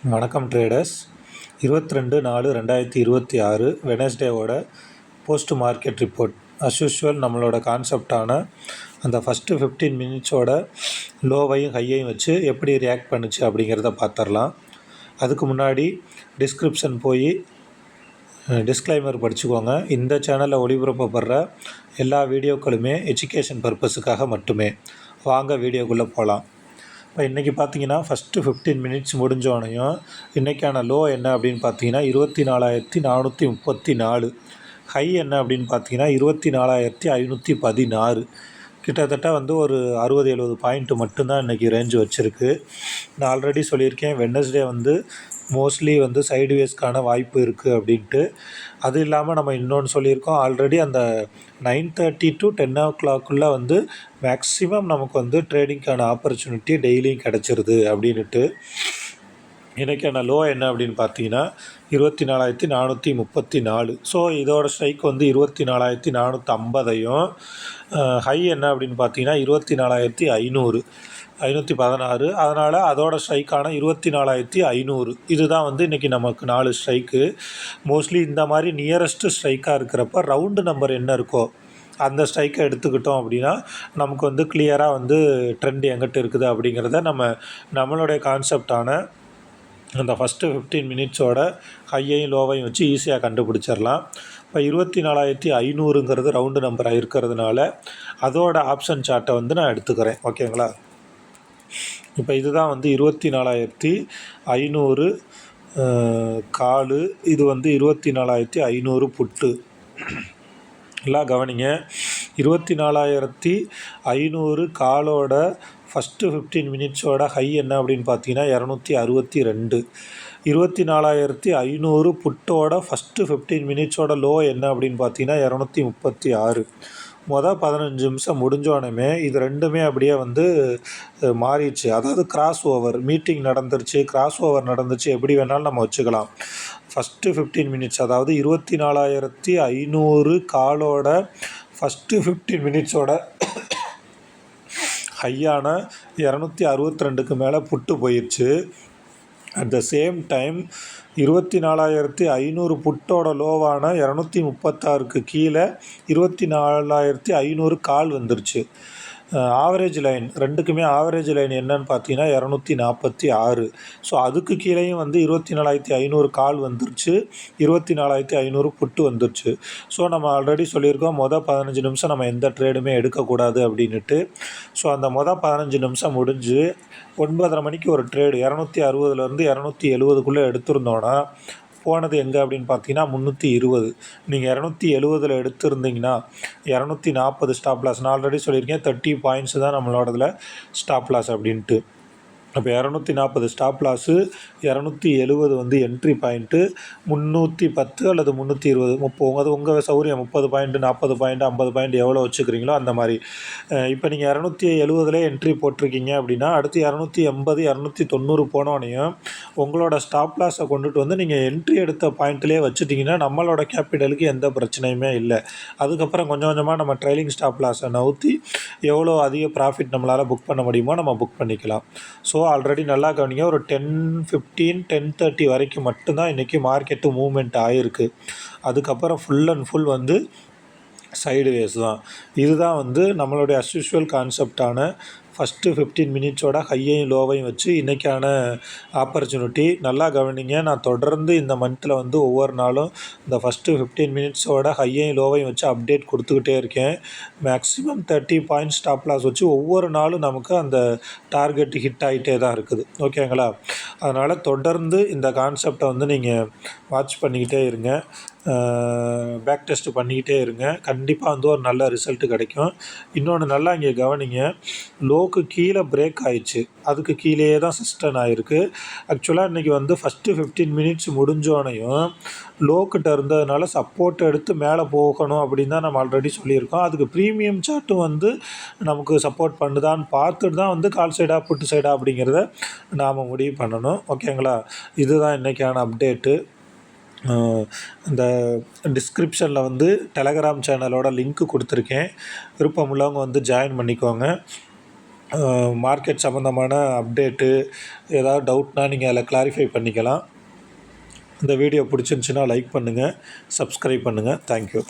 வணக்கம் ட்ரேடர்ஸ். 22/4/2026 வெனஸ்டேவோட post market report. Usual நம்மளோட கான்செப்டான அந்த ஃபஸ்ட்டு 15 மினிட்ஸோட லோவையும் ஹையையும் வச்சு எப்படி ரியாக்ட் பண்ணுச்சு அப்படிங்கிறத பார்த்துடலாம். அதுக்கு முன்னாடி டிஸ்கிரிப்ஷன் போய் டிஸ்க்ளைமர் படிச்சுக்கோங்க. இந்த சேனலில் ஒளிபரப்பப்படுற எல்லா வீடியோக்களுமே எஜுகேஷன் பர்பஸுக்காக மட்டுமே. வாங்க வீடியோக்குள்ளே போகலாம். இப்போ இன்றைக்கி பார்த்தீங்கன்னா ஃபஸ்ட்டு 15 மினிட்ஸ் முடிஞ்சோடனையும் இன்றைக்கான லோ என்ன அப்படின்னு பார்த்தீங்கன்னா 24,434. ஹை என்ன அப்படின்னு பார்த்தீங்கன்னா 24,516. கிட்டத்தட்ட ஒரு 60-70 பாயிண்ட்டு மட்டும்தான் இன்றைக்கி ரேஞ்சு வச்சுருக்கு. நான் ஆல்ரெடி சொல்லியிருக்கேன், வெட்னஸ்டே மோஸ்ட்லி சைடுவேஸ்க்கான வாய்ப்பு இருக்குது அப்படின்ட்டு. அது இல்லாமல் நம்ம இன்னொன்று சொல்லியிருக்கோம், ஆல்ரெடி அந்த 9:30 to 10 o'clock மேக்ஸிமம் நமக்கு ட்ரேடிங்க்கான ஆப்பர்ச்சுனிட்டி டெய்லியும் கிடச்சிருது அப்படின்ட்டு. இன்றைக்கான லோ என்ன அப்படின்னு பார்த்தீங்கன்னா 24,434. ஸோ இதோட ஸ்ட்ரைக் 24,450. ஹை என்ன அப்படின்னு பார்த்தீங்கன்னா 24,516. அதனால் அதோட ஸ்ட்ரைக்கான 24,500. இதுதான் இன்றைக்கி நமக்கு 4 ஸ்ட்ரைக்கு. மோஸ்ட்லி இந்த மாதிரி நியரஸ்ட்டு ஸ்ட்ரைக்காக இருக்கிறப்ப ரவுண்டு நம்பர் என்ன இருக்கோ அந்த ஸ்ட்ரைக்கை எடுத்துக்கிட்டோம் அப்படின்னா நமக்கு கிளியராக ட்ரெண்ட் எங்கிட்ட இருக்குது அப்படிங்கிறத நம்மளுடைய கான்செப்டான அந்த ஃபஸ்ட்டு 15 மினிட்ஸோட ஹையையும் லோவையும் வச்சு ஈஸியாக கண்டுபிடிச்சிடலாம். இப்போ 24,500ங்கிறது ரவுண்டு நம்பராக இருக்கிறதுனால அதோட ஆப்ஷன் சார்ட்டை நான் எடுத்துக்கிறேன். ஓகேங்களா? இப்போ இதுதான் 24,500 காலு. இது 24,500 புட்டு. எல்லாம் கவனிங்க. 24,500 காலோட ஃபஸ்ட்டு 15 மினிட்ஸோட ஹை என்ன அப்படின்னு பார்த்தீங்கன்னா 262. 24,500 புட்டோட ஃபஸ்ட்டு 15 மினிட்ஸோட லோ என்ன அப்படின்னு பார்த்தீங்கன்னா 236. மொதல் 15 நிமிஷம் முடிஞ்சோடனே இது ரெண்டுமே அப்படியே மாறிடுச்சு. அதாவது கிராஸ் ஓவர் மீட்டிங் நடந்துருச்சு, கிராஸ் ஓவர் நடந்துச்சு, எப்படி வேணாலும் நம்ம வச்சுக்கலாம். ஃபஸ்ட்டு 15 மினிட்ஸ் அதாவது 24,500 காலோட ஃபஸ்ட்டு 15 மினிட்ஸோட ஹையான 262க்கு மேலே புட்டு போயிடுச்சு. அட் த சேம் டைம் 24,500 புட்டோட லோவான 236க்கு கீழே 24,500 கால் வந்துருச்சு. ஆவரேஜ் லைன் ரெண்டுக்குமே ஆவரேஜ் லைன் என்னன்னு பார்த்தீங்கன்னா 246. ஸோ அதுக்கு கீழேயும் 24,500 கால் வந்துருச்சு, 24,500 புட்டு வந்துருச்சு. ஸோ நம்ம ஆல்ரெடி சொல்லியிருக்கோம், மொதல் 15 நிமிஷம் நம்ம எந்த ட்ரேடுமே எடுக்கக்கூடாது அப்படின்ட்டு. ஸோ அந்த மொதல் 15 நிமிஷம் முடிஞ்சு 9:30 மணிக்கு ஒரு ட்ரேடு 260லேருந்து 270க்குள்ளே எடுத்திருந்தோன்னா போனது எங்கே அப்படின்னு பார்த்தீங்கன்னா 320. நீங்கள் 270 எடுத்திருந்தீங்கன்னா 240 ஸ்டாப் லாஸ். நான் ஆல்ரெடி சொல்லியிருக்கேன் 30 பாயிண்ட்ஸ் தான் நம்மளோடதில் ஸ்டாப் லாஸ் அப்படின்ட்டு. அப்போ 240 ஸ்டாப் லாஸு, 270 என்ட்ரி பாயிண்ட்டு, 310 அல்லது 320 அது உங்கள் சௌரியம். 30 பாயிண்ட்டு, 40 பாயிண்ட்டு, 50 பாயிண்ட் எவ்வளோ வச்சுக்கிறீங்களோ அந்த மாதிரி. இப்போ நீங்கள் 270 என்ட்ரி போட்டிருக்கீங்க அப்படின்னா அடுத்து 280 290 போனோடனையும் உங்களோட ஸ்டாப் லாஸை கொண்டுட்டு நீங்கள் என்ட்ரி எடுத்த பாயிண்ட்லேயே வச்சுட்டிங்கன்னா நம்மளோட கேபிட்டலுக்கு எந்த பிரச்சனையுமே இல்லை. அதுக்கப்புறம் கொஞ்சம் கொஞ்சமாக நம்ம ட்ரைலிங் ஸ்டாப் லாஸை நவுற்றி எவ்வளோ அதிக ப்ராஃபிட் நம்மளால் புக் பண்ண முடியுமோ நம்ம புக் பண்ணிக்கலாம். ஸோ ஆல்ரெடி நல்லா கவனிங்க, ஒரு 10:15 10:30 வரைக்கும் மட்டும்தான் இன்றைக்கி மார்க்கெட்டு மூவ்மெண்ட் ஆகிருக்கு. அதுக்கப்புறம் ஃபுல் அண்ட் ஃபுல் சைடுவேஸ் தான். இதுதான் நம்மளுடைய அஸ்யூஷுவல் கான்செப்டான ஃபஸ்ட்டு 15 மினிட்ஸோட ஹையையும் லோவையும் வச்சு இன்றைக்கான ஆப்பர்ச்சுனிட்டி. நல்லா கவனிங்க, நான் தொடர்ந்து இந்த மந்தில் ஒவ்வொரு நாளும் இந்த ஃபஸ்ட்டு 15 மினிட்ஸோட ஹையையும் லோவையும் வச்சு அப்டேட் கொடுத்துக்கிட்டே இருக்கேன். மேக்ஸிமம் 30 பாயிண்ட்ஸ் ஸ்டாப் லாஸ் வச்சு ஒவ்வொரு நாளும் நமக்கு அந்த டார்கெட் ஹிட் ஆகிட்டே தான் இருக்குது. ஓகேங்களா? அதனால் தொடர்ந்து இந்த கான்செப்டை நீங்கள் வாட்ச் பண்ணிக்கிட்டே இருங்க, பேக் டெஸ்ட் பண்ணிக்கிட்டே இருங்க. கண்டிப்பாக ஒரு நல்ல ரிசல்ட்டு கிடைக்கும். இன்னொன்று நல்லா இங்கே கவனிங்க, லோக்கு கீழே பிரேக் ஆயிடுச்சு, அதுக்கு கீழேயே தான் சஸ்டன் ஆகிருக்கு. ஆக்சுவலாக இன்றைக்கி ஃபஸ்ட்டு 15 மினிட்ஸ் முடிஞ்சோனையும் லோக்கிட்ட இருந்ததுனால சப்போர்ட் எடுத்து மேலே போகணும் அப்படின்னு தான் நம்ம ஆல்ரெடி சொல்லியிருக்கோம். அதுக்கு ப்ரீமியம் சார்ட்டும் நமக்கு சப்போர்ட் பண்ணுதான்னு பார்த்துட்டு தான் கால் சைடா புட்டு சைடா அப்படிங்கிறத நாம் முடிவு பண்ணணும். ஓகேங்களா? இதுதான் இன்றைக்கான அப்டேட்டு. இந்த டிஸ்கிரிப்ஷனில் டெலகிராம் சேனலோட லிங்க்கு கொடுத்துருக்கேன். விருப்பமுள்ளவங்க ஜாயின் பண்ணிக்கோங்க. மார்க்கெட் சம்மந்தமான அப்டேட்டு ஏதாவது டவுட்னால் நீங்கள் அதில் கிளாரிஃபை பண்ணிக்கலாம். இந்த வீடியோ பிடிச்சிருந்துச்சின்னா லைக் பண்ணுங்கள், சப்ஸ்கிரைப் பண்ணுங்கள். தேங்க்யூ.